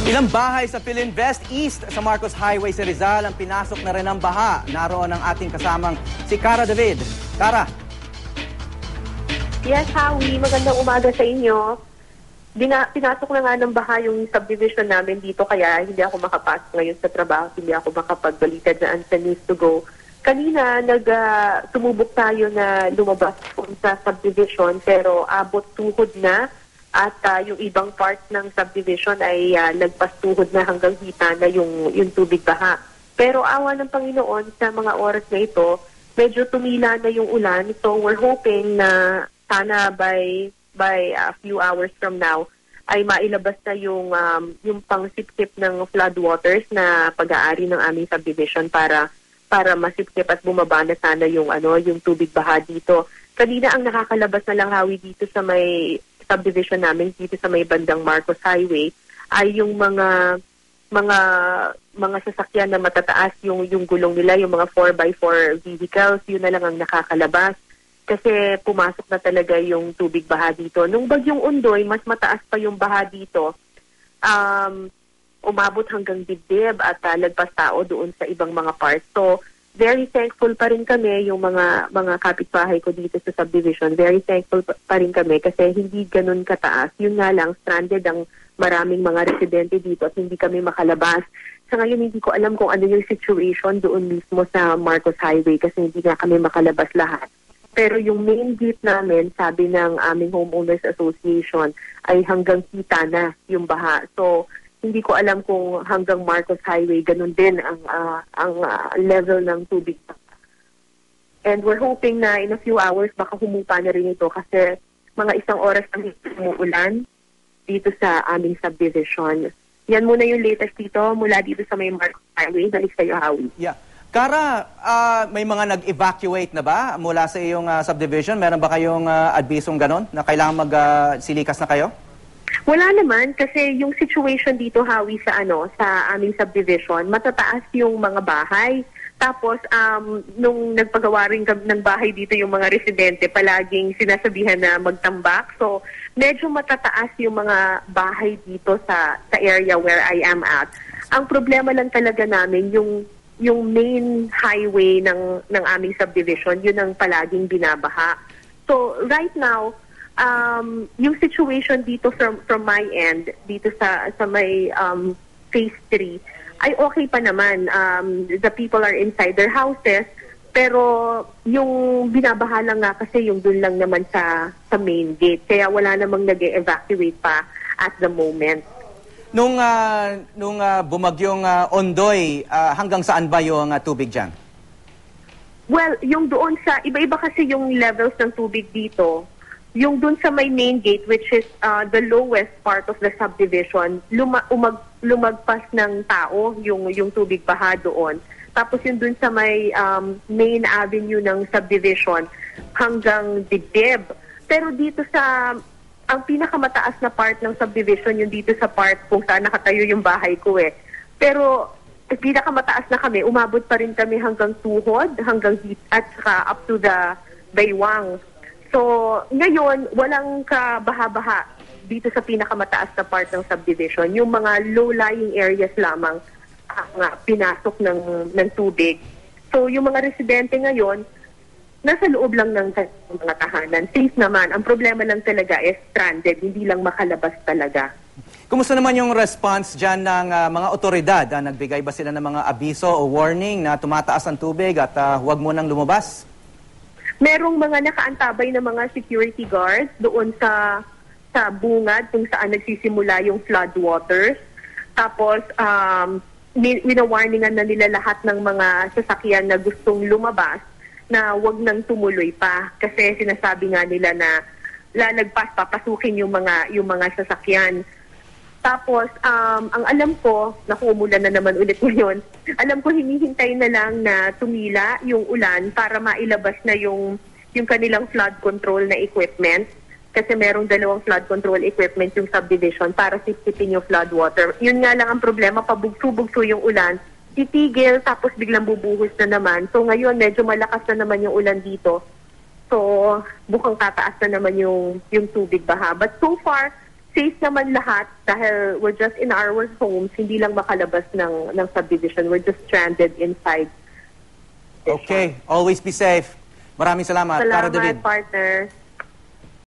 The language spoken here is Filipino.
Ilang bahay sa Philinvest East sa Marcos Highway sa Rizal ang pinasok na rin ng baha. Naroon ang ating kasamang si Cara David. Cara. Yes, Howie. Magandang umaga sa inyo. Pinasok na nga ng baha yung subdivision namin dito kaya hindi ako makapasok ngayon sa trabaho. Hindi ako makapagbalikan na sa news to go. Kanina, sumubok tayo na lumabas sa subdivision pero abot tuhod na. At yung ibang part ng subdivision ay nagpastuhod na hanggang hita na yung tubig baha. Pero awa ng Panginoon sa mga oras na ito, medyo tumila na yung ulan. So we're hoping na sana by a few hours from now ay mailabas na yung pangsipsip ng flood waters na pag-aari ng aming subdivision para masipsip at bumaba na sana yung tubig baha dito. Kanina ang nakakalabas na lang, Hawi, dito sa may subdivision namin dito sa may bandang Marcos Highway ay yung mga sasakyan na matataas yung gulong nila, yung mga 4x4 vehicles, yun na lang ang nakakalabas kasi pumasok na talaga yung tubig baha dito. Nung bagyong Undoy, mas mataas pa yung baha dito. Umabot hanggang dibdib at lagpas tao doon sa ibang mga parts. So very thankful pa rin kami, yung mga kapitbahay ko dito sa subdivision. Very thankful pa rin kami kasi hindi ganun kataas. Yun nga lang, stranded ang maraming mga residente dito at hindi kami makalabas. Sa ngayon, hindi ko alam kung ano yung situation doon mismo sa Marcos Highway kasi hindi nga kami makalabas lahat. Pero yung main gate namin, sabi ng aming Homeowners Association, ay hanggang kita na yung baha. So, hindi ko alam kung hanggang Marcos Highway ganun din ang level ng tubig. And we're hoping na in a few hours baka humupa na rin ito kasi mga isang oras na umuulan dito sa aming subdivision. Yan muna yung latest dito mula dito sa may Marcos Highway. Balik sa'yo, Howie. Yeah. Cara, may mga nag-evacuate na ba mula sa iyong subdivision? Meron ba kayong adbisong ganon na kailangan magsilikas na kayo? Wala naman kasi yung situation dito, Hawi, sa aming subdivision, matataas yung mga bahay. Tapos nung nagpagawa rin ng bahay dito yung mga residente, palaging sinasabihan na magtambak. So medyo matataas yung mga bahay dito sa area where I am at. Ang problema lang talaga namin yung main highway ng aming subdivision, yun ang palaging binabaha. So right now, yung situation dito from my end, dito sa may phase 3, ay okay pa naman. The people are inside their houses, pero yung binabaha lang nga kasi yung dun lang naman sa main gate. Kaya wala namang nag-evacuate pa at the moment. Nung bumagyong Ondoy, hanggang saan ba yung tubig dyan? Well, yung doon sa, iba-iba kasi yung levels ng tubig dito. Yung dun sa may main gate, which is the lowest part of the subdivision, lumagpas ng tao yung tubig baha doon. Tapos yung dun sa may main avenue ng subdivision hanggang dibdib. Pero dito ang pinakamataas na part ng subdivision, yung dito sa part kung saan nakatayo yung bahay ko eh. Pero pinakamataas na kami, umabot pa rin kami hanggang tuhod, hanggang at saka up to the baywang. So, ngayon, walang kabaha-baha dito sa pinakamataas na part ng subdivision. Yung mga low-lying areas lamang ang pinasok ng tubig. So, yung mga residente ngayon, nasa loob lang ng mga tahanan. Safe naman. Ang problema lang talaga is stranded, hindi lang makalabas talaga. Kumusta naman yung response dyan ng mga otoridad? Nagbigay ba sila ng mga abiso o warning na tumataas ang tubig at huwag mo nang lumabas? Merong mga nakaantabay na mga security guards doon sa bungad kung saan nagsisimula yung flood waters. Tapos, winawarningan na nila lahat ng mga sasakyan na gustong lumabas na wag nang tumuloy pa. Kasi sinasabi nga nila na lalagpas, papasukin yung mga sasakyan. Tapos, ang alam ko, umulan na naman ulit ngayon, alam ko hinihintay na lang na tumila yung ulan para mailabas na yung kanilang flood control na equipment. Kasi merong 2 flood control equipment yung subdivision para sipsipin yung flood water. Yun nga lang ang problema, pabugso-bugso yung ulan, titigil tapos biglang bubuhos na naman. So ngayon, medyo malakas na naman yung ulan dito. So, bukang tataas na naman yung tubig baha. But so far, safe naman lahat dahil we're just in our homes, hindi lang makalabas ng subdivision. We're just stranded inside. Okay, always be safe. Maraming salamat, Cara David. Salamat, partner.